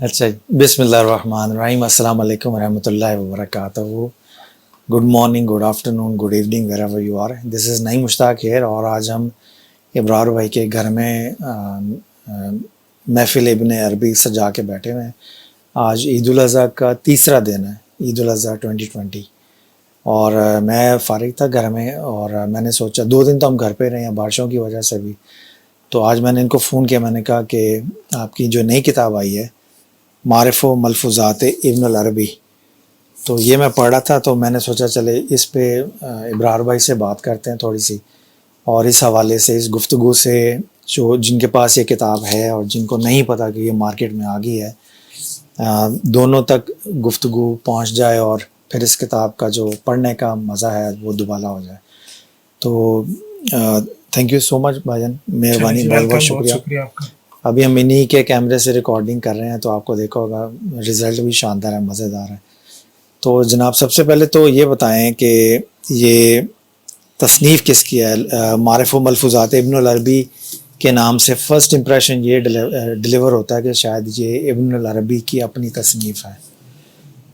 اچھا، بسم اللہ الرحمن الرحیم، السلام علیکم ورحمۃ اللہ وبرکاتہ. Good morning, good afternoon, good evening wherever you are. This is نئی مشتاق ہیئر، اور آج ہم ابرار بھائی کے گھر میں محفل ابن عربی سجا کے بیٹھے ہوئے ہیں. آج عید الاضحیٰ کا تیسرا دن ہے، عید الاضحیٰ 2020، اور میں فارغ تھا گھر میں، اور میں نے سوچا 2 دن تو ہم گھر پہ رہے ہیں بارشوں کی وجہ سے بھی، تو آج میں نے ان کو فون کیا. میں نے کہا کہ آپ کی جو نئی کتاب آئی ہے معارف و ملفوظات ابن العربی، تو یہ میں پڑھ رہا تھا، تو میں نے سوچا چلے اس پہ ابرار بھائی سے بات کرتے ہیں تھوڑی سی، اور اس حوالے سے اس گفتگو سے جو جن کے پاس یہ کتاب ہے اور جن کو نہیں پتہ کہ یہ مارکیٹ میں آ گئی ہے، دونوں تک گفتگو پہنچ جائے، اور پھر اس کتاب کا جو پڑھنے کا مزہ ہے وہ دوبالا ہو جائے. تو تھینک یو سو مچ بھائی جان، مہربانی، بہت بہت شکریہ آپ کا. ابھی ہم انہی کے کیمرے سے ریکارڈنگ کر رہے ہیں، تو آپ کو دیکھا ہوگا رزلٹ بھی شاندار ہے، مزیدار ہے. تو جناب سب سے پہلے تو یہ بتائیں کہ یہ تصنیف کس کی ہے؟ معارف و ملفوظات ابن العربی کے نام سے فرسٹ امپریشن یہ ڈلیور ہوتا ہے کہ شاید یہ ابن العربی کی اپنی تصنیف ہے.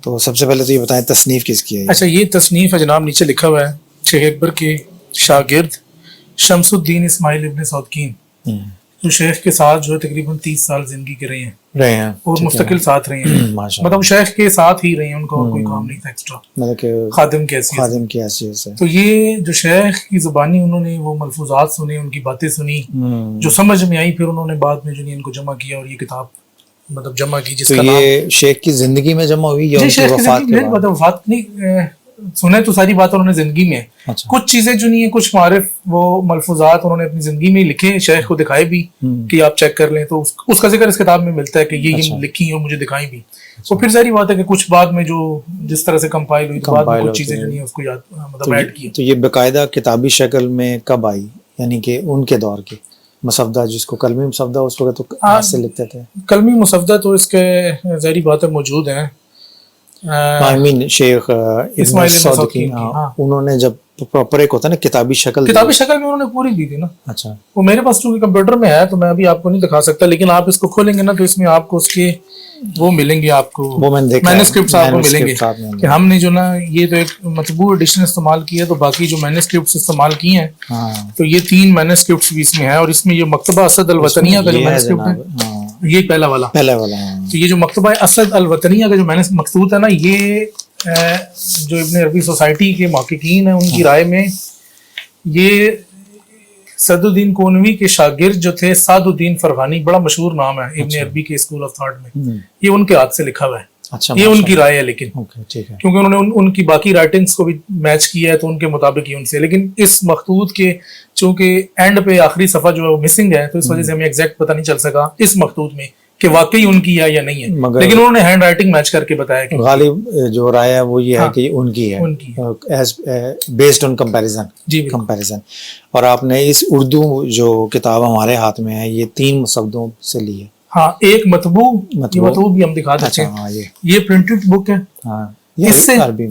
تو سب سے پہلے تو یہ بتائیں تصنیف کس کی ہے؟ اچھا، یہ تصنیف ہے جناب، نیچے لکھا ہوا ہے شیخ اکبر کے شاگرد شمس الدین اسماعیل ابن سعودکین، جو شیخ کے ساتھ جو ہے تقریباً 30 سال زندگی کے رہے ہیں اور مستقل ساتھ رہے ہیں. مطلب شیخ کے ساتھ ہی رہے ہیں، ان کو اور کوئی کام نہیں تھا ایکسٹرا، مطلب کہ خادم کی حیثیت سے. تو یہ جو شیخ کی زبانی انہوں نے وہ ملفوظات سنے، ان کی باتیں سنی، جو سمجھ میں آئی، پھر انہوں نے بعد میں جو ان کو جمع کیا اور یہ کتاب مطلب جمع کی، جس کا نام یہ شیخ کی زندگی میں جمع ہوئی یا ان کی وفات کے بعد؟ وفات نہیں، سنے تو ساری بات انہوں نے زندگی میں. کچھ چیزیں جو نہیں ہیں، کچھ معارف وہ ملفوظات انہوں نے اپنی زندگی میں لکھے، شیخ کو دکھائے بھی کہ آپ چیک کر لیں، تو اس کا ذکر اس کتاب میں ملتا ہے کہ یہ لکھی اور مجھے دکھائی بھی. تو پھر ساری بات ہے کہ کچھ بعد میں جو جس طرح سے کمپائل ہوئی، تو بعد میں کچھ چیزیں جو نہیں ہیں اس کو یاد مطلب ایڈ کی. تو یہ باقاعدہ کتابی شکل میں کب آئی؟ یعنی کہ ان کے دور کی مصفدہ، جس کو کلمی مصفدہ اس وقت تو ہاتھ سے لکھتے تھے. کلمی مصفدہ تو اس کے ظاہری بات ہے موجود ہیں. شیخ اسماعیل صادقین انہوں نے جب پراپر ایک ہوتا ہے نا کتابی شکل میں انہوں نے پوری دی تھی نا. اچھا، وہ میرے پاس چونکہ کمپیوٹر میں ہے تو میں ابھی آپ کو نہیں دکھا سکتا، لیکن آپ اس کو کھولیں گے نا تو اس میں آپ کو اس کے وہ ملیں گے، آپ کو مینوسکرپٹس آپ کو ملیں گے کہ ہم نے جو نا یہ تو ایک مطبوع ایڈیشن استعمال کی ہے، تو باقی جو مینوسکرپٹس استعمال کی ہیں تو یہ 3 مینوسکرپٹس بھی اس میں ہیں. اور اس میں یہ مکتبہ اسد الوطنیہ کا جو مینوسکرپٹ ہے، یہ پہلا والا. تو یہ جو مکتبہ اسد الوطنیہ کا جو مقصود ہے نا، یہ جو ابن عربی سوسائٹی کے محققین ہیں ان کی رائے میں یہ سعد الدین کونوی کے شاگرد جو تھے سعد الدین فرغانی، بڑا مشہور نام ہے ابن عربی کے اسکول آف تھاٹ میں، یہ ان کے ہاتھ سے لکھا ہوا ہے. یہ ان کی رائے ہے، لیکن کیونکہ انہوں نے ان کی باقی رائٹنگز کو بھی میچ کیا ہے تو ان کے مطابق ہی ان سے. لیکن اس مخطوط کے چونکہ اینڈ پہ آخری صفحہ جو مسنگ ہے، تو اس وجہ سے ہمیں ایگزیکٹ پتہ نہیں چل سکا اس مخطوط میں کہ واقعی ان کی ہے یا نہیں ہے، لیکن انہوں نے ہینڈ رائٹنگ میچ کر کے بتایا کہ غالب جو رائے ہے وہ یہ ہے کہ ان کی ہے، بیسڈ آن کمپیریزن. اور آپ نے اس اردو جو کتاب ہمارے ہاتھ میں ہے یہ 3 مصفدوں سے لی ہے. ہاں، ایک مطبوع بھی ہم دکھا دیتے ہیں، یہ پرنٹڈ بک ہے، اس سے عربی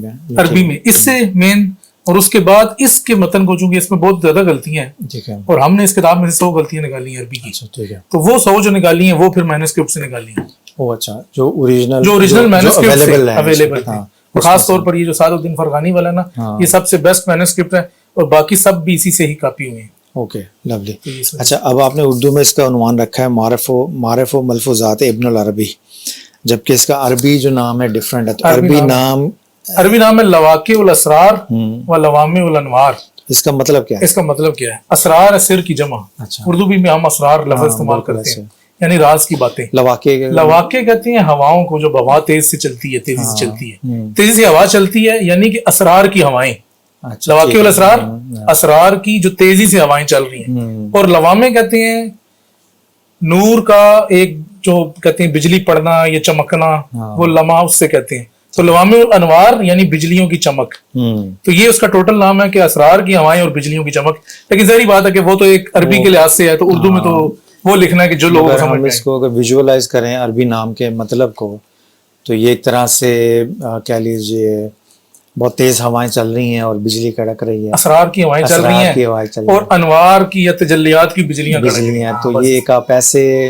میں اس سے مین، اور اس کے بعد اس کے متن کو چونکہ اس میں بہت زیادہ غلطیاں ہیں اور ہم نے اس کتاب میں سے 100 غلطیاں نکالی ہیں عربی کی، تو وہ 100 جو نکالی ہیں وہ پھر مینوسکرپٹ سے نکالی ہیں. اچھا، جو اوریجنل مینوسکرپٹ اویلیبل ہیں. خاص طور پر یہ جو سعد الدین فرغانی والا نا، یہ سب سے بیسٹ مینوسکرپٹ ہے، اور باقی سب بھی اسی سے ہی کاپی ہوئی ہیں. Okay, lovely. اچھا، اب آپ نے اردو میں اس کا عنوان رکھا ہے معارف و ملفوظات ابن العربی، جبکہ اس کا عربی جو نام ہے ڈفرینٹ ہے. تو عربی نام ہے لواقع الاسرار و لوامع الانوار. اس کا مطلب کیا ہے؟ اس کا مطلب کیا ہے؟ اسرار ہے سر کی جمع. اچھا. اردو بھی میں ہم اسرار لفظ استعمال کرتے ہیں, یعنی راز کی باتیں. لواقع کہتے ہیں ہواؤں کو, جو ہوا تیز سے چلتی ہے, تیزی سے چلتی ہے, تیزی سے ہوا چلتی ہے, یعنی کہ اسرار کی ہوائیں. لواقع والاسرار, اسرار کی جو تیزی سے ہوائیں چل رہی ہیں. اور لوامع کہتے ہیں نور کا ایک, جو کہتے ہیں بجلی پڑنا یا چمکنا, وہ لمحہ اس سے کہتے ہیں. تو لوامع الانوار یعنی بجلیوں کی چمک. تو یہ اس کا ٹوٹل نام ہے کہ اسرار کی ہوائیں اور بجلیوں کی چمک. لیکن ظاہری بات ہے کہ وہ تو ایک عربی کے لحاظ سے ہے, تو اردو میں تو وہ لکھنا ہے کہ جو لوگ ہم اس کو اگر ویژوالائز کریں عربی نام کے مطلب کو, تو یہ ایک طرح سے کہہ لیجیے بہت تیز ہوائیں چل رہی ہیں اور بجلی کڑک رہی ہے, اسرار کی ہوائیں چل رہی ہیں, اور انوار کی یا تجلیات کی بجلیاں ہیں. تو یہ ایک آپ ایسے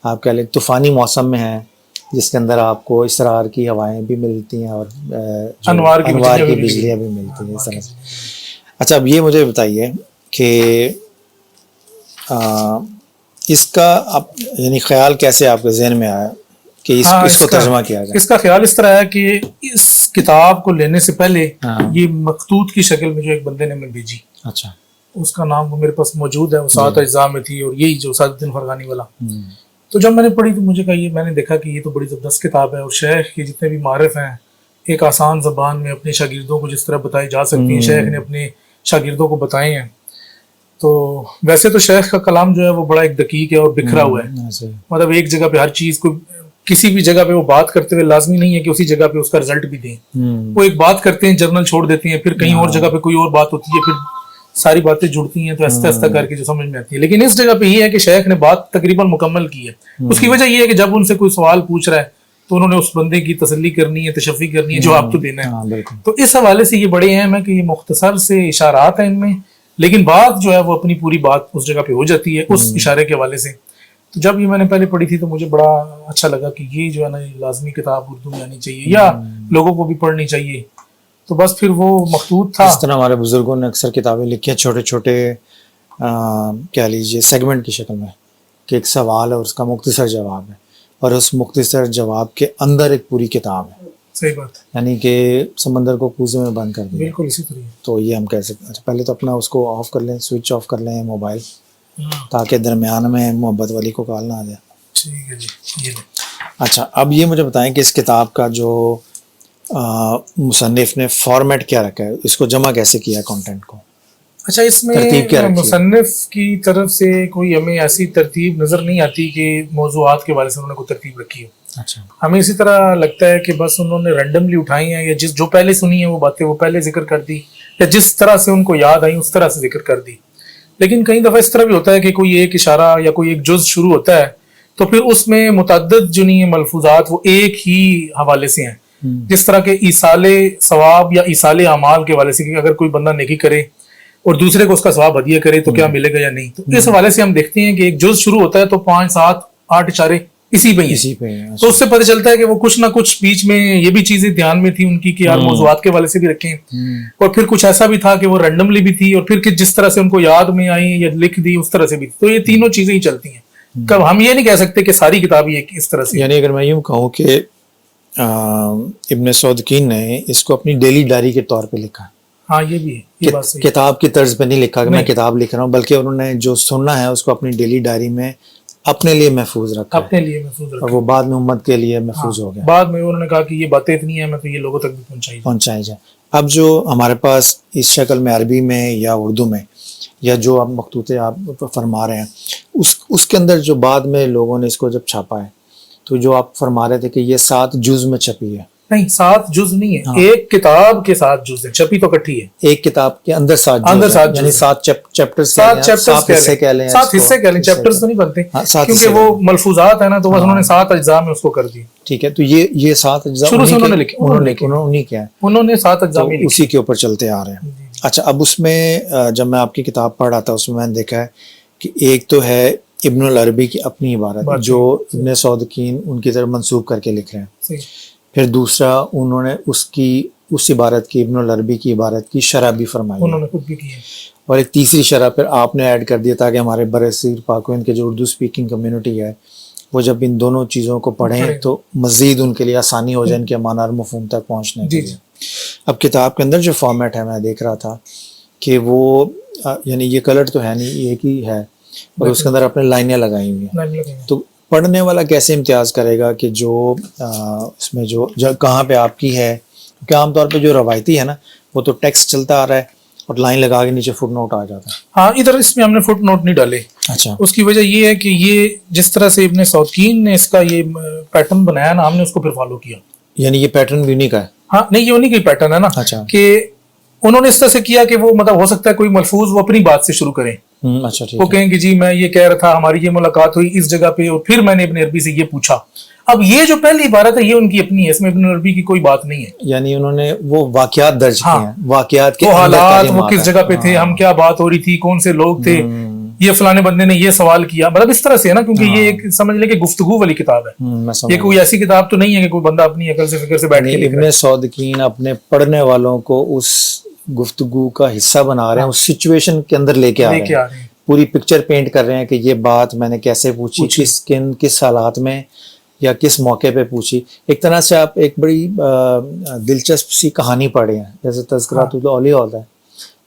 آپ کہہ لیں طوفانی موسم میں ہیں جس کے اندر آپ کو اسرار کی ہوائیں بھی ملتی ہیں اور انوار کی بجلیاں بھی ملتی ہیں اس طرح سے. اچھا, اب یہ مجھے بتائیے کہ اس کا یعنی خیال کیسے آپ کے ذہن میں آیا کہ اس کو ترجمہ کیا جائے؟ اس کا خیال اس طرح ہے کہ اس کتاب کو لینے سے پہلے یہ مخطوط کی شکل میں جو ایک بندے نے میں بھیجی. اچھا. اس کا نام وہ میرے پاس موجود ہے, وہ 7 اجزاء میں تھی, اور یہی جو سعد الدین فرغانی والا. تو جب میں نے پڑھی تو مجھے کہا, یہ میں نے دیکھا کہ یہ تو بڑی زبردست کتاب ہے, اور شیخ کے جتنے بھی معارف ہیں ایک آسان زبان میں اپنے شاگردوں کو جس طرح بتائی جا سکتی ہیں, شیخ نے اپنے شاگردوں کو بتائے ہیں. تو ویسے تو شیخ کا کلام جو ہے وہ بڑا ایک دقیق ہے اور بکھرا ہوا ہے. مطلب ایک جگہ پہ ہر چیز کو, کسی بھی جگہ پہ وہ بات کرتے ہوئے لازمی نہیں ہے کہ اسی جگہ پہ اس کا رزلٹ بھی دیں. وہ ایک بات کرتے ہیں, جرنل چھوڑ دیتے ہیں, پھر کہیں اور جگہ پہ کوئی اور بات ہوتی ہے, پھر ساری باتیں جڑتی ہیں, تو آہستہ آہستہ کر کے جو سمجھ میں آتی ہے. لیکن اس جگہ پہ یہ ہے کہ شیخ نے بات تقریباً مکمل کی ہے. اس کی وجہ یہ ہے کہ جب ان سے کوئی سوال پوچھ رہا ہے تو انہوں نے اس بندے کی تسلی کرنی ہے, تشفی کرنی ہے, جواب تو دینا ہے. تو اس حوالے سے یہ بڑے اہم ہے کہ یہ مختصر سے اشارات ہیں ان میں, لیکن بات جو ہے وہ اپنی پوری بات اس جگہ پہ ہو جاتی ہے اس اشارے کے حوالے سے. تو جب یہ میں نے پہلے پڑھی تھی تو مجھے بڑا اچھا لگا کہ یہ جو ہے نا لازمی کتاب اردو میں آنی چاہیے یا لوگوں کو بھی پڑھنی چاہیے. تو بس پھر وہ مخطوط تھا. اس طرح ہمارے بزرگوں نے اکثر کتابیں لکھی ہیں چھوٹے چھوٹے کہہ لیجیے سیگمنٹ کی شکل میں, کہ ایک سوال ہے اور اس کا مختصر جواب ہے, اور اس مختصر جواب کے اندر ایک پوری کتاب ہے. صحیح بات ہے, یعنی کہ سمندر کو کوزے میں بند کر دیا. بالکل اسی طرح. تو یہ ہم کہہ سکتے ہیں. پہلے تو اپنا اس کو آف کر لیں, سوئچ آف کر لیں موبائل, تاکہ درمیان میں محبت والی کو کال نہ آ جائے. ٹھیک ہے جی. اچھا, اب یہ مجھے بتائیں کہ اس کتاب کا جو مصنف نے فارمیٹ کیا رکھا ہے, اس کو جمع کیسے کیا ہے کانٹینٹ کو؟ اچھا, اس میں مصنف کی طرف سے کوئی ہمیں ایسی ترتیب نظر نہیں آتی کہ موضوعات کے بارے سے انہوں نے کوئی ترتیب رکھی ہو. اچھا, ہمیں اسی طرح لگتا ہے کہ بس انہوں نے رینڈملی اٹھائی ہیں, یا جو پہلے سنی ہیں وہ باتیں وہ پہلے ذکر کر دی, یا جس طرح سے ان کو یاد آئیں اس طرح سے ذکر کر دی. لیکن کئی دفعہ اس طرح بھی ہوتا ہے کہ کوئی ایک اشارہ یا کوئی ایک جز شروع ہوتا ہے تو پھر اس میں متعدد جو نہیں ملفوظات وہ ایک ہی حوالے سے ہیں. جس طرح کے ایصال ثواب یا ایصال اعمال کے حوالے سے, کہ اگر کوئی بندہ نیکی کرے اور دوسرے کو اس کا ثواب ہدیہ کرے تو کیا ملے گا یا نہیں. تو اس حوالے سے ہم دیکھتے ہیں کہ ایک جز شروع ہوتا ہے تو 5 7 8 اشارے اسی پہ ہیں. تو اس سے پتہ چلتا ہے کہ وہ کچھ نہ کچھ بیچ میں یہ بھی چیزیں دھیان میں تھی ان کی کہ یار موضوعات کے حوالے سے بھی رکھیں, اور پھر کچھ ایسا بھی تھا کہ وہ رینڈملی بھی تھی, اور پھر جس طرح سے ان کو یاد میں آئی یا لکھ دی اس طرح سے بھی. تو یہ تینوں چیزیں ہی چلتی ہیں. کب ہم یہ نہیں کہہ سکتے کہ ساری کتاب یہ اس طرح سے. یعنی اگر میں یوں کہوں کہ ابن سعودکین نے اس کو اپنی ڈیلی ڈائری کے طور پہ لکھا. ہاں, یہ بھی ہے. کتاب کی طرز پہ نہیں لکھا کہ میں کتاب لکھ رہا ہوں, بلکہ انہوں نے جو سننا ہے اس کو اپنی ڈیلی ڈائری میں اپنے لیے محفوظ رکھا, اپنے لیے محفوظ رکھا, اور وہ بعد میں امت کے لیے محفوظ ہو گیا. بعد میں انہوں نے کہا کہ یہ باتیں اتنی ہیں, میں تو یہ لوگوں تک بھی پہنچائی جائے. اب جو ہمارے پاس اس شکل میں عربی میں یا اردو میں یا جو آپ مخطوطے آپ فرما رہے ہیں, اس کے اندر جو بعد میں لوگوں نے اس کو جب چھاپا ہے تو جو آپ فرما رہے تھے کہ یہ 7 جز میں چھپی ہے. نہیں, 7 جز نہیں ہے, ایک کتاب کے 7 جز ہیں, چھپی تو اکٹھی ہے. ایک کتاب کے اندر 7 جز, یعنی 7 چیپٹرز, 7 حصے کہہ لیں, چیپٹرز تو نہیں بنتے کیونکہ وہ ملفوظات ہیں نا, تو بس انہوں نے 7 اجزاء میں اس کو کر دی. ٹھیک ہے, تو یہ 7 اجزاء شروع سے انہوں نے لکھے, انہوں نے 7 اجزاء میں اسی کے اوپر چلتے آ رہے ہیں. اچھا, اب اس میں جب میں آپ کی کتاب پڑھ رہا تھا اس میں میں نے دیکھا ہے کہ ایک تو ہے ابن العربی کی اپنی عبارت جو ابن سعودکین ان کی طرف منسوب کر کے لکھ رہے ہیں. پھر دوسرا انہوں نے اس عبارت کی, ابن العربی کی عبارت کی شرح بھی فرمائی, انہوں نے خود بھی کی ہے. اور ایک تیسری شرح پھر آپ نے ایڈ کر دیا تاکہ ہمارے برصغیر پاک و ہند کے جو اردو سپیکنگ کمیونٹی ہے وہ جب ان دونوں چیزوں کو پڑھیں تو مزید ان کے لیے آسانی ہو جائے ان کے معنی اور مفہوم تک پہنچنے کے لیے. اب کتاب کے اندر جو فارمیٹ ہے میں دیکھ رہا تھا کہ وہ یعنی یہ کلر تو ہے نہیں، ایک ہی ہے اور اس کے اندر اپنے لائنیں لگائی ہوئی ہیں. تو پڑھنے والا کیسے امتیاز کرے گا کہ جو اس میں جو کہاں پہ آپ کی ہے؟ کیونکہ عام طور پہ جو روایتی ہے نا وہ تو ٹیکسٹ چلتا آ رہا ہے اور لائن لگا کے نیچے فٹ نوٹ آ جاتا ہے. ہاں ادھر اس میں ہم نے فٹ نوٹ نہیں ڈالے. اچھا. اس کی وجہ یہ ہے کہ یہ جس طرح سے ابن سعودکین نے اس کا یہ پیٹرن بنایا نا، ہم نے اس کو پھر فالو کیا. یعنی یہ پیٹرن بھی نہیں کا ہے؟ ہاں نہیں، یہ انہیں کا پیٹرن ہے نا. اچھا. کہ انہوں نے اس طرح سے کیا کہ وہ مطلب ہو سکتا ہے کوئی ملفوظ وہ اپنی بات سے شروع کریں. اچھا ٹھیک. وہ کہیں کہ جی میں یہ کہہ رہا تھا، ہماری یہ ملاقات ہوئی اس جگہ پہ اور پھر میں نے ابن عربی سے یہ پوچھا. اب یہ جو پہلی عبارت ہے یہ ان کی اپنی ہے، اس میں ابن عربی کی کوئی بات نہیں ہے. یعنی انہوں نے وہ واقعات درج کیے ہیں، واقعات کے وہ حالات، وہ کس جگہ پہ تھے، ہم کیا بات ہو رہی تھی، کون سے لوگ تھے، یہ فلانے بندے نے یہ سوال کیا، مطلب اس طرح سے ہے نا. کیونکہ یہ ایک سمجھ لیں کہ گفتگو والی کتاب ہے. یہ کوئی ایسی کتاب تو نہیں ہے کہ کوئی بندہ اپنی عقل سے فکر سے بیٹھ کے لکھ رہا ہے. ابن سعودکین اپنے پڑھنے والوں کو اس گفتگو کا حصہ بنا رہے ہیں، اس سچویشن کے اندر لے کے آ رہے ہیں، پوری پکچر پینٹ کر رہے ہیں کہ یہ بات میں نے کیسے پوچھی، کس حالات میں یا کس موقع پہ پوچھی. ایک طرح سے آپ ایک بڑی دلچسپ سی کہانی پڑھے ہیں، جیسے تذکرۃ الاولیاء ہوتا ہے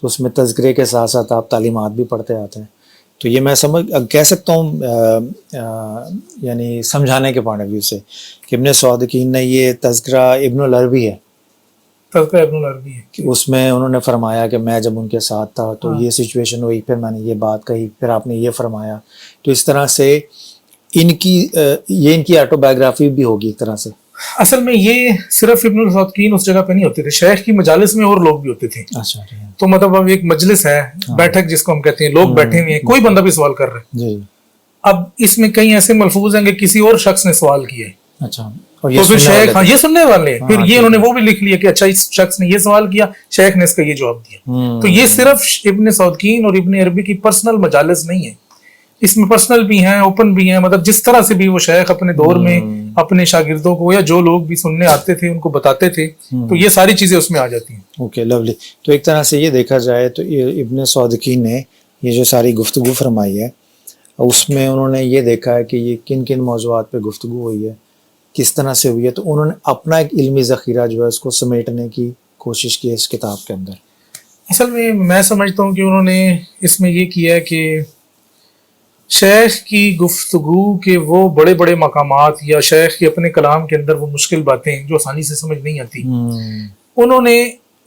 تو اس میں تذکرے کے ساتھ ساتھ آپ تعلیمات بھی پڑھتے آتے ہیں. تو یہ میں کہہ سکتا ہوں یعنی سمجھانے کے پوائنٹ آف ویو سے کہ ابن سعودکین نے یہ تذکرہ ابن العربی ہے، اس میں انہوں نے فرمایا کہ میں جب ان کے ساتھ تھا تو یہ سچویشن ہوئی، پھر میں نے یہ بات کہی، پھر آپ نے یہ فرمایا. تو اس طرح سے ان کی آٹو بایوگرافی بھی ہوگی ایک طرح سے. اصل میں یہ صرف ابن سعودکین اس جگہ پہ نہیں ہوتے تھے، شیخ کی مجالس میں اور لوگ بھی ہوتے تھے. اچھا. تو مطلب اب ایک مجلس ہے، بیٹھک جس کو ہم کہتے ہیں، لوگ بیٹھے ہوئے ہیں، کوئی بندہ بھی سوال کر رہا ہے جی. اب اس میں کئی ایسے ملفوظ ہیں کہ کسی اور شخص نے سوال کیے. اچھا. تو پھر شیخ یہ سننے والے ہیں، پھر یہ انہوں نے وہ بھی لکھ لیا کہ اچھا اس شخص نے یہ سوال کیا، شیخ نے اس کا یہ جواب دیا. تو یہ صرف ابن سعودکین اور ابن عربی کی پرسنل مجالس نہیں ہے، اس میں پرسنل بھی ہیں، اوپن بھی ہیں. مطلب جس طرح سے بھی وہ شیخ اپنے دور میں اپنے شاگردوں کو یا جو لوگ بھی سننے آتے تھے ان کو بتاتے تھے، تو یہ ساری چیزیں اس میں آ جاتی ہیں. Okay lovely. تو ایک طرح سے یہ دیکھا جائے تو ابن سعودکین نے یہ جو ساری گفتگو فرمائی ہے اس میں انہوں نے یہ دیکھا ہے کہ یہ کن کن موضوعات پہ گفتگو ہوئی ہے، کس طرح سے ہوئی ہے. تو انہوں نے اپنا ایک علمی ذخیرہ جو ہے اس کو سمیٹنے کی کوشش کی ہے اس کتاب کے اندر. اصل میں سمجھتا ہوں کہ انہوں نے اس میں یہ کیا ہے کہ شیخ کی گفتگو کے وہ بڑے بڑے مقامات یا شیخ کے اپنے کلام کے اندر وہ مشکل باتیں جو آسانی سے سمجھ نہیں آتی، انہوں نے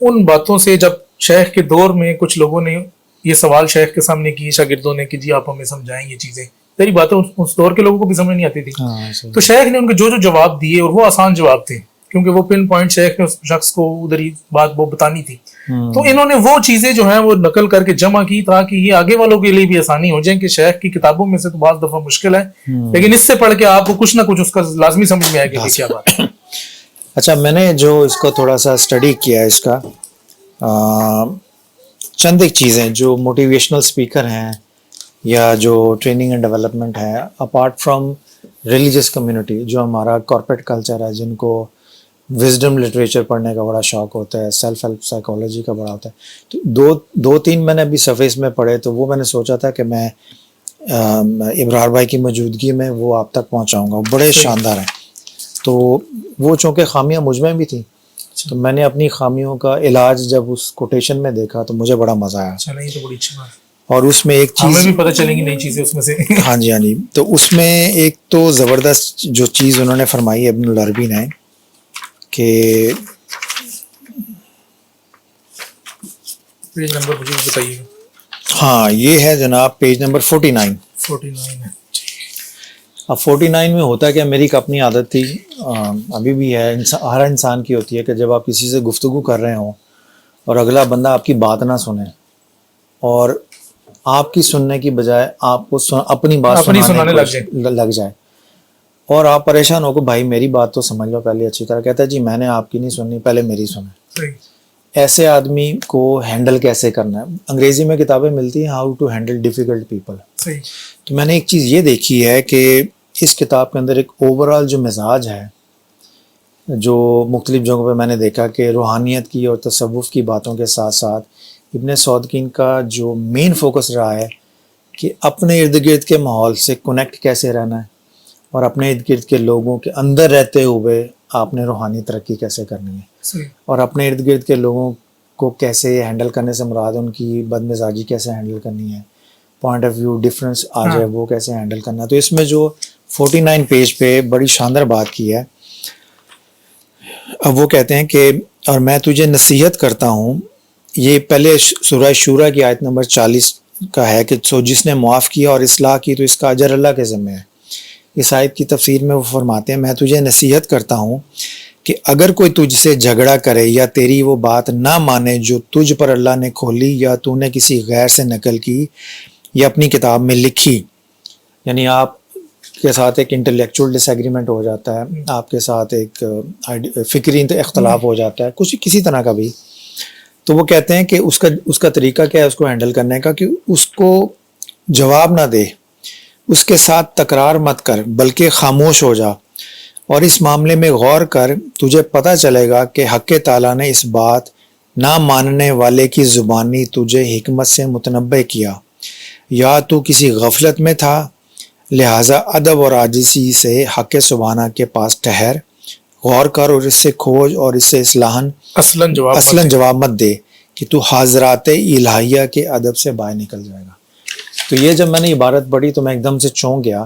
ان باتوں سے، جب شیخ کے دور میں کچھ لوگوں نے یہ سوال شیخ کے سامنے کی شاگردوں نے کہ جی آپ ہمیں سمجھائیں یہ چیزیں، تیری باتیں اس دور کے لوگوں کو بھی سمجھ نہیں آتی تھی. تو شیخ نے ان کو جو جواب دیے اور وہ آسان جواب تھے کیونکہ وہ پن پوائنٹ شیخ نے اس شخص کو ادھر ہی بات وہ بتانی تھی. تو انہوں نے وہ چیزیں جو ہیں وہ نقل کر کے جمع کی تاکہ یہ آگے والوں کے لیے بھی آسانی ہو جائے کہ شیخ کی کتابوں میں سے تو بعض دفعہ مشکل ہے لیکن اس سے پڑھ کے آپ کو کچھ نہ کچھ اس کا لازمی سمجھ میں آئے گا کہ کیا بات ہے. اچھا. میں نے جو اس کو تھوڑا سا اسٹڈی کیا ہے اس کا چند ایک چیزیں جو موٹیویشنل اسپیکر ہیں یا جو ٹریننگ اینڈ ڈیولپمنٹ ہے اپارٹ فرام ریلیجس کمیونٹی، جو ہمارا کارپوریٹ کلچر ہے، جن کو وزڈم لٹریچر پڑھنے کا بڑا شوق ہوتا ہے، سیلف ہیلپ سائیکالوجی کا بڑا ہوتا ہے. تو دو تین میں نے ابھی صفحے میں پڑھے تو وہ میں نے سوچا تھا کہ میں ابرار بھائی کی موجودگی میں وہ آپ تک پہنچاؤں گا، بڑے شاندار ہیں. تو وہ چونکہ خامیاں مجھ میں بھی تھیں تو میں نے اپنی خامیوں کا علاج جب اس کوٹیشن میں دیکھا تو مجھے بڑا مزہ آیا. اور اس میں ایک چیز ہمیں بھی پتہ چلیں گی نئی چیزیں اس میں سے. ہاں جی. تو اس میں ایک تو زبردست جو چیز انہوں نے فرمائی ہے ابن العربی نے کہ پیج نمبر مجھے بتائیے. ہاں یہ ہے جناب پیج نمبر 49 ہے. اب 49 میں ہوتا ہے کہ میری ایک اپنی عادت تھی، ابھی بھی ہے، ہر انسان کی ہوتی ہے کہ جب آپ کسی سے گفتگو کر رہے ہوں اور اگلا بندہ آپ کی بات نہ سنے اور آپ کی سننے کی بجائے آپ کو اپنی بات سنانے لگ جائے اور آپ پریشان ہو کہ بھائی میری بات تو سمجھ لو پہلے اچھی طرح. کہتا ہے جی میں نے آپ کی نہیں سننی، پہلے میری سنیں. ایسے آدمی کو ہینڈل کیسے کرنا ہے؟ انگریزی میں کتابیں ملتی ہیں how to handle difficult people. تو میں نے ایک چیز یہ دیکھی ہے کہ اس کتاب کے اندر ایک اوور آل جو مزاج ہے، جو مختلف جگہوں پہ میں نے دیکھا کہ روحانیت کی اور تصوف کی باتوں کے ساتھ ساتھ ابن سعودکین کا جو مین فوکس رہا ہے کہ اپنے ارد گرد کے ماحول سے کنیکٹ کیسے رہنا ہے اور اپنے ارد گرد کے لوگوں کے اندر رہتے ہوئے آپ نے روحانی ترقی کیسے کرنی ہے اور اپنے ارد گرد کے لوگوں کو کیسے ہینڈل کرنے سے مراد ان کی بد مزاجی کیسے ہینڈل کرنی ہے, پوائنٹ آف ویو ڈفرینس آ جائے وہ کیسے ہینڈل کرنا. تو اس میں جو 49 پیج پہ بڑی شاندار بات کی ہے. اب وہ کہتے ہیں کہ اور میں تجھے نصیحت کرتا ہوں, یہ پہلے سورہ شورا کی آیت نمبر 40 کا ہے کہ سو جس نے معاف کیا اور اصلاح کی تو اس کا اجر اللہ کے ذمہ ہے. اس آیت کی تفسیر میں وہ فرماتے ہیں میں تجھے نصیحت کرتا ہوں کہ اگر کوئی تجھ سے جھگڑا کرے یا تیری وہ بات نہ مانے جو تجھ پر اللہ نے کھولی یا تو نے کسی غیر سے نقل کی یا اپنی کتاب میں لکھی, یعنی آپ کے ساتھ ایک انٹلیکچوئل ڈس ایگریمنٹ ہو جاتا ہے, آپ کے ساتھ ایک فکری اختلاف ہو جاتا ہے کچھ کسی طرح کا بھی, تو وہ کہتے ہیں کہ اس کا طریقہ کیا ہے اس کو ہینڈل کرنے کا, کہ اس کو جواب نہ دے, اس کے ساتھ تکرار مت کر بلکہ خاموش ہو جا اور اس معاملے میں غور کر, تجھے پتہ چلے گا کہ حق تعالیٰ نے اس بات نہ ماننے والے کی زبانی تجھے حکمت سے متنبع کیا, یا تو کسی غفلت میں تھا, لہٰذا ادب اور عاجزی سے حق سبحانہ کے پاس ٹھہر, غور کر اور اس سے کھوج اور اس سے اصلاً جواب مت دے کہ تو حاضرات الہیہ کے ادب سے باہر نکل جائے گا. تو یہ جب میں نے عبارت پڑھی تو میں ایک دم سے چونک گیا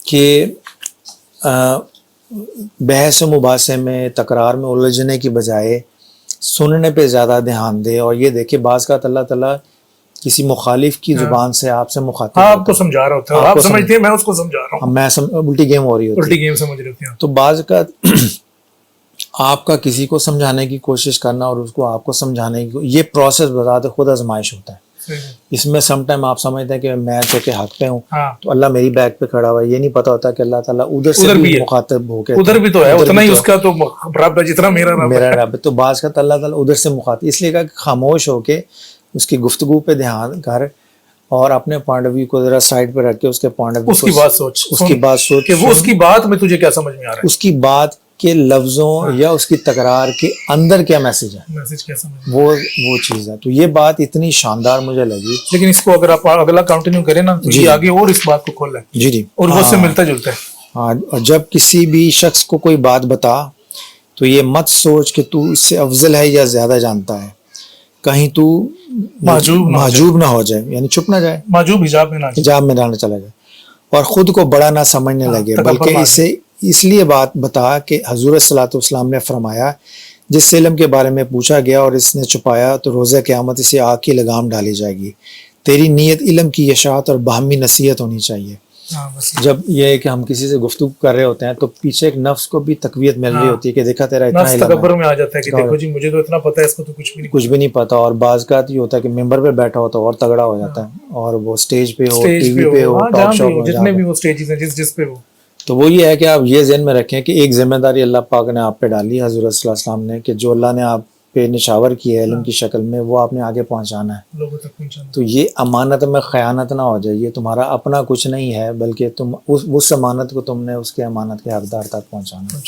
کہ بحث و مباحثے میں تکرار میں الجھنے کی بجائے سننے پہ زیادہ دھیان دے, اور یہ دیکھے بعض کا اللہ تعالیٰ کسی مخالف کی زبان سے آپ سے مخاطب آپ کو سمجھا رہا ہوتا ہے, آپ سمجھتے ہیں میں اس کو سمجھا رہا ہوں, میں الٹی گیم ہو رہی ہوتی ہے, الٹی گیم سمجھ رہے ہوتے ہیں. تو بعض کا آپ کا کسی کو سمجھانے کی کوشش کرنا اور اس کو آپ کو سمجھانے کی, یہ پروسیس بذات خود آزمائش ہوتا ہے. اس میں سم ٹائم آپ سمجھتے ہیں کہ میں تو کہ حق پہ ہوں, تو اللہ میری بیک پہ کھڑا ہوا ہے, یہ نہیں پتا ہوتا کہ اللہ تعالیٰ ادھر سے بھی مخاطب ہو کے ادھر بھی تو ہے, اتنا ہی اس کا تو رب ہے جتنا میرا رب. تو بعض کا اللہ تعالیٰ ادھر سے مخاطب, اس لیے کہ خاموش ہو کے اس کی گفتگو پہ دھیان کر اور اپنے پوائنٹ آف ویو کو ذرا سائڈ پہ رکھ کے اس کے پوائنٹ آف ویو اس کی بات سوچ کہ وہ اس کی بات میں تجھے کیا سمجھ میں آ رہا ہے, اس کی بات کے لفظوں یا اس کی تکرار کے اندر کیا میسج ہے, میسج کیا سمجھ وہ چیز ہے. تو یہ بات اتنی شاندار مجھے لگی. لیکن اس کو اگر آپ اگلا کنٹینیو کریں نا تو یہ آگے اور اس بات کو کھول ہے. جی اور وہ سے ملتا جلتا ہے. ہاں, اور جب کسی بھی شخص کو کوئی بات بتا تو یہ مت سوچ کہ تو اس سے افضل ہے یا زیادہ جانتا ہے, کہیں تو محجوب نہ ہو جائے, یعنی چھپ نہ جائے, محجوب حجاب میں نہ چلا جائے, اور خود کو بڑا نہ سمجھنے لگے, بلکہ اسے اس لیے بات بتا کہ حضور صلی اللہ علیہ وسلم نے فرمایا جس سے علم کے بارے میں پوچھا گیا اور اس نے چھپایا تو روزہ قیامت اسے آگ کی لگام ڈالی جائے گی. تیری نیت علم کی اشاعت اور باہمی نصیحت ہونی چاہیے. جب یہ ہے کہ ہم کسی سے گفتگو کر رہے ہوتے ہیں تو پیچھے ایک نفس کو بھی تقویت مل رہی ہوتی ہے کہ دیکھا تیرا اتنا علم ہے, تکبر میں آ جاتا ہے کہ دیکھو جی مجھے تو اتنا پتہ ہے, اس کو تو کچھ بھی نہیں پتا. اور بعض کا یہ ہوتا ہے کہ ممبر پہ بیٹھا ہوتا ہے اور تگڑا ہو جاتا ہے, اور وہ اسٹیج پہ ہو, ٹی وی پہ ہو, ٹاک شو پہ, جتنے بھی وہ اسٹیجز ہیں جس پہ ہو. تو وہ یہ ہے کہ آپ یہ ذہن میں رکھیں کہ ایک ذمہ داری اللہ پاک نے آپ پہ ڈالی, حضرت صلی اللہ علیہ وسلم نے, کہ جو اللہ نے آپ پہ نشاور کیا ہے علم کی شکل میں وہ آپ نے آگے پہنچانا ہے, لوگوں تک پہنچانا. تو یہ امانت میں خیانت نہ ہو جائے, یہ تمہارا اپنا کچھ نہیں ہے بلکہ تم اس امانت کو تم نے اس کے امانت کے حقدار تک پہنچانا ہے.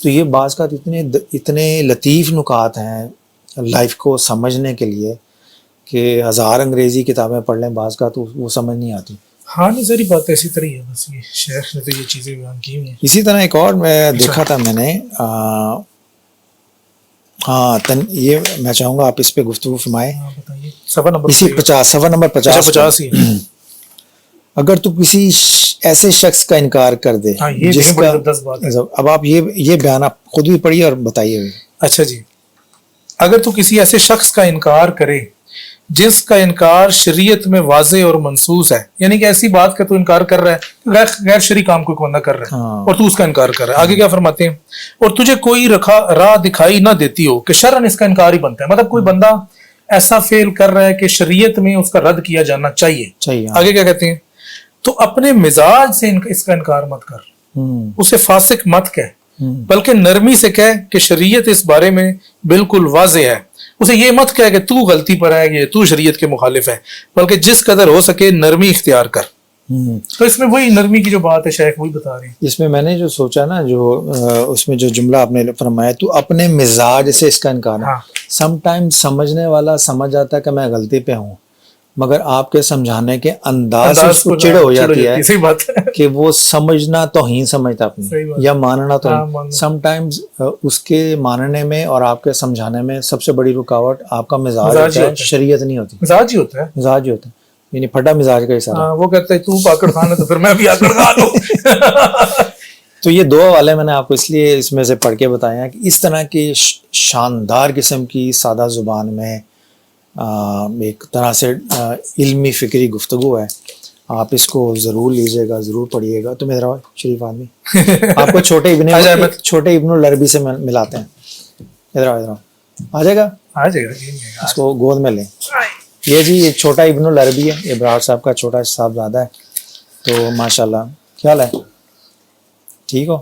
تو یہ بعض کا اتنے لطیف نکات ہیں لائف کو سمجھنے کے لیے کہ 1000 انگریزی کتابیں پڑھ لیں بعض کا تو وہ سمجھ نہیں آتی. ہاں نہیں ذری بات اسی طرح ہے, بس یہ شیخ نے تو یہ چیزیں بیان کی ہوئی ہیں. اسی طرح ایک اور میں دیکھا تھا میں نے, ہاں یہ میں چاہوں گا آپ اس پہ گفتگو فرمائیں. اسی 50 نمبر 50 اگر تو کسی ایسے شخص کا انکار کر دے جس کا, اب آپ یہ بیان آپ خود بھی پڑھیے اور بتائیے. اچھا جی, اگر تو کسی ایسے شخص کا انکار کرے جس کا انکار شریعت میں واضح اور منصوص ہے, یعنی کہ ایسی بات کا تو انکار کر رہا ہے, غیر شرعی کام کو بندہ کر رہا ہے اور تو اس کا انکار کر رہا ہے. آگے کیا فرماتے ہیں, اور تجھے کوئی راہ دکھائی نہ دیتی ہو کہ شرعاً اس کا انکار ہی بنتا ہے, مطلب کوئی بندہ ایسا فعل کر رہا ہے کہ شریعت میں اس کا رد کیا جانا چاہیے. آگے کیا کہتے ہیں, تو اپنے مزاج سے اس کا انکار مت کر, اسے فاسق مت کہہ, بلکہ نرمی سے کہہ کہ شریعت اس بارے میں بالکل واضح ہے. اسے یہ مت کہہ کہ تو غلطی پر ہے, یہ تو شریعت کے مخالف ہے, بلکہ جس قدر ہو سکے نرمی اختیار کر. تو اس میں وہی نرمی کی جو بات ہے شیخ وہی بتا رہے ہیں. اس میں نے جو سوچا نا, جو اس میں جو جملہ آپ نے فرمایا, تو اپنے مزاج سے اس کا انکار ہے. سم ٹائم سمجھنے والا سمجھ جاتا ہے کہ میں غلطی پہ ہوں, مگر آپ کے سمجھانے کے انداز سے اس کو چڑ ہو جاتی ہے صحیح بات ہے کہ وہ سمجھنا توہین سمجھتا اپنی یا ماننا توہین. سم ٹائمز اس کے ماننے میں اور آپ کے سمجھانے میں سب سے بڑی رکاوٹ آپ کا مزاج ہوتا ہے, شریعت نہیں ہوتی. مزاج ہی ہوتا ہے, مزاج ہی ہوتا ہے, یعنی پھٹا مزاج کا اشارہ. وہ کہتا ہے تو آکڑ خان ہے تو پھر میں بھی آکڑ خان ہوں. تو یہ دو حوالے میں نے آپ کو اس لیے اس میں سے پڑھ کے بتایا ہیں کہ اس طرح کی شاندار قسم کی سادہ زبان میں ایک طرح سے علمی فکری گفتگو ہے. آپ اس کو ضرور لیجیے گا, ضرور پڑھیے گا. تو میرا شریف آدمی آپ کو چھوٹے ابن العربی سے ملاتے ہیں. ادھر آؤ آ جائے گا, اس کو گود میں لیں. یہ جی یہ چھوٹا ابن العربی ہے, ابراہیم صاحب کا چھوٹا صاحبزادہ ہے. تو ماشاء اللہ کیا حال ہے, ٹھیک ہو؟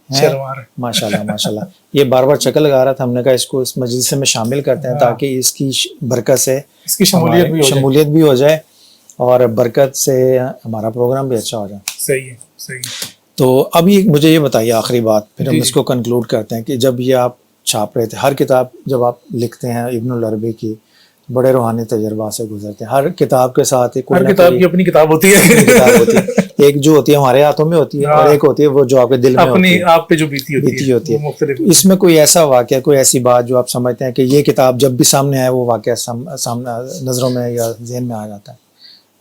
ماشاء اللہ ماشاء اللہ. یہ بار بار چکر لگا رہا تھا, ہم نے کہا اس کو اس مجلس میں شامل کرتے ہیں تاکہ اس کی برکت سے اس کی شمولیت بھی ہو جائے اور برکت سے ہمارا پروگرام بھی اچھا ہو جائے. صحیح ہے, صحیح ہے. تو ابھی مجھے یہ بتائیے آخری بات, پھر ہم اس کو کنکلوڈ کرتے ہیں کہ جب یہ آپ چھاپ رہے تھے, ہر کتاب جب آپ لکھتے ہیں ابن العربی کی, بڑے روحانی تجربات سے گزرتے ہیں. ہر کتاب کے ساتھ ہر کتاب کی اپنی کتاب ہوتی ہے. ایک جو ہوتی ہے ہمارے ہاتھوں میں ہوتی ہے اور ایک ہوتی ہے وہ جو آپ کے دل میں اپنی آپ پہ جو بیتی ہوتی ہے. اس میں کوئی ایسا واقعہ, کوئی ایسی بات جو آپ سمجھتے ہیں کہ یہ کتاب جب بھی سامنے آئے وہ واقعہ سامنے نظروں میں یا ذہن میں آ جاتا ہے؟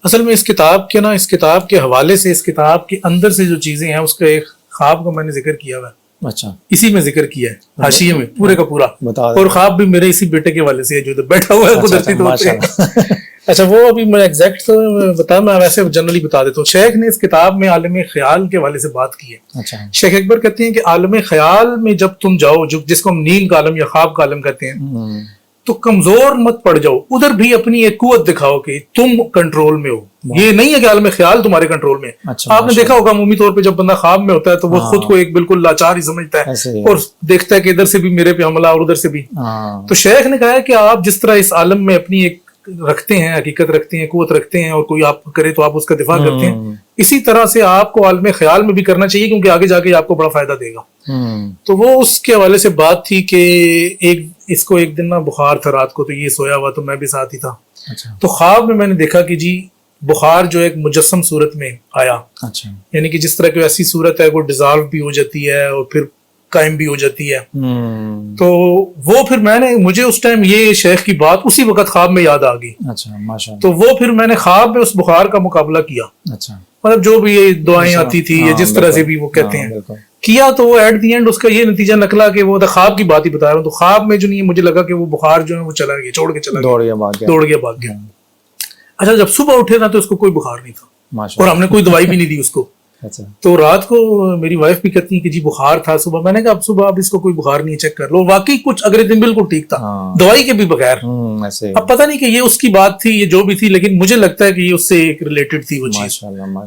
اصل میں اس کتاب کے حوالے سے, اس کتاب کے اندر سے جو چیزیں ہیں, اس کا ایک خواب کا میں نے ذکر کیا ہوا ہے. اچھا, اسی میں ذکر کیا ہے حاشیے میں پورے کا پورا, اور خواب بھی میرے اسی بیٹے کے والے سے ہے جو بیٹھا ہوا ہے قدرتی طور پہ. اچھا وہ ابھی میں ایگزیکٹ تو بتا, میں ویسے جنرلی بتا دیتا ہوں. شیخ نے اس کتاب میں عالم خیال کے حوالے سے بات کی ہے. شیخ اکبر کہتے ہیں کہ عالم خیال میں جب تم جاؤ, جس کو ہم نیند کا عالم یا خواب کا عالم کہتے ہیں, تو کمزور مت پڑ جاؤ, ادھر بھی اپنی ایک قوت دکھاؤ کہ تم کنٹرول میں ہو. یہ نہیں ہے کہ عالم خیال تمہارے کنٹرول میں. آپ نے دیکھا ہوگا عمومی طور پہ جب بندہ خواب میں ہوتا ہے تو وہ خود کو ایک بالکل لاچار ہی سمجھتا ہے اور دیکھتا ہے کہ ادھر سے بھی میرے پہ حملہ اور ادھر سے بھی. تو شیخ نے کہا ہے کہ آپ جس طرح اس عالم میں اپنی ایک رکھتے ہیں, حقیقت رکھتے ہیں, قوت رکھتے ہیں, اور کوئی آپ کرے تو آپ اس کا دفاع کرتے ہیں, اسی طرح سے آپ کو عالم خیال میں بھی کرنا چاہیے, کیونکہ آگے جا کے آپ کو بڑا فائدہ دے گا. تو وہ اس کے حوالے سے بات تھی کہ اس کو ایک دن نا بخار تھا رات کو, تو یہ سویا ہوا تو میں بھی ساتھ ہی تھا. تو خواب میں نے دیکھا کہ جی بخار جو ایک مجسم صورت میں آیا, یعنی کہ جس طرح کی ایسی صورت ہے وہ ڈیزالو بھی ہو جاتی ہے اور پھر قائم بھی ہو جاتی ہے. تو وہ پھر مجھے اس ٹائم یہ شیخ کی بات اسی وقت خواب میں یاد آ گئی. تو وہ پھر میں نے خواب میں اس بخار کا مقابلہ کیا, مطلب جو بھی یہ دعائیں آتی تھی یا جس طرح سے بھی وہ کہتے ہیں کیا, تو وہ ایٹ دی اینڈ اس کا یہ نتیجہ نکلا کہ وہ خواب کی بات ہی بتا رہا ہوں. تو خواب میں جو نہیں مجھے لگا کہ وہ بخار جو ہے وہ چلا گیا, چھوڑ کے چلا گیا, دوڑ گیا, بھاگ گیا. اچھا جب صبح اٹھے نا تو اس کو کوئی بخار نہیں تھا اور ہم نے کوئی دوائی بھی نہیں دی اس کو. تو رات کو میری وائف بھی کہتی ہے کہ جی بخار تھا صبح. میں نے کہا اب صبح اب اس کو کوئی بخار نہیں, چیک کر لو. واقعی کچھ اگلے دن بالکل ٹھیک تھا, دوائی کے بھی بغیر. اب پتہ نہیں کہ یہ اس کی بات تھی, یہ جو بھی تھی, لیکن مجھے لگتا ہے کہ یہ اس سے ایک ریلیٹڈ تھی وہ چیز.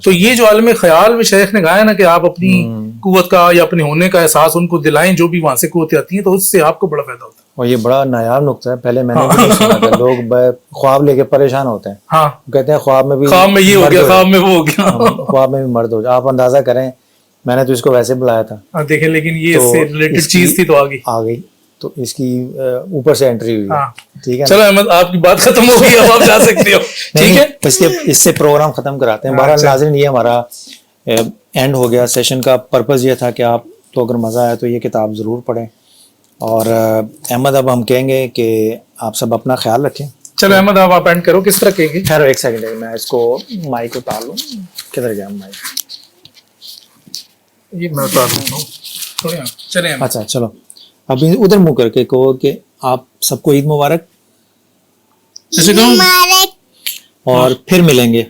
تو یہ جو عالم خیال میں شیخ نے کہا ہے نا کہ آپ اپنی قوت کا یا اپنے ہونے کا احساس ان کو دلائیں, جو بھی وہاں سے قوتیں آتی ہیں, تو اس سے آپ کو بڑا فائدہ ہوتا ہے. اور یہ بڑا نایاب نقطہ ہے, پہلے میں نے بھی سنا تھا, لوگ خواب لے کے پریشان ہوتے ہیں. ہاں کہتے ہیں خواب میں یہ ہو گیا, خواب میں وہ ہو گیا, خواب میں بھی مرد ہو جائے. آپ اندازہ کریں, میں نے تو اس کو ویسے بلایا تھا دیکھیں, لیکن یہ اس سے ریلیٹڈ چیز تھی تو آ گئی. تو اس کی اوپر سے انٹری ہوئی. ٹھیک ہے, چلو احمد آپ کی بات ختم ہو گئی, اب آپ جا سکتے ہو. ٹھیک ہے, اس سے پروگرام ختم کراتے ہیں. بہرحال ناظرین, یہ ہمارا اینڈ ہو گیا. سیشن کا پرپز یہ تھا کہ آپ تو اگر مزہ آیا تو یہ کتاب ضرور پڑھیں. اور احمد اب ہم کہیں گے کہ آپ سب اپنا خیال رکھیں. چلو احمد آپ اینڈ کرو, کس طرح کہیں گے؟ خیر ایک سیکنڈ, میں اس کو مائک اتار لوں. کدھر گیا مائک؟ یہ میں اتار لوں. چلیں اچھا چلو, اب ادھر منہ کر کے کہو کہ آپ سب کو عید مبارک. اور پھر ملیں گے.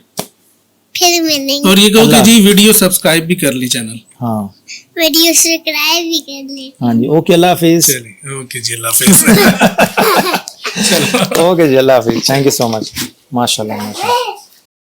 اور یہ کہو کہ جی ویڈیو سبسکرائب بھی کر لی چینل. ہاں ویڈیو سبسکرائب بھی کر لی. ہاں جی, اوکے, اللہ حافظ. اوکے جی, اللہ حافظ. اوکے جی, اللہ حافظ. تھینک یو سو مچ. ماشاء اللہ.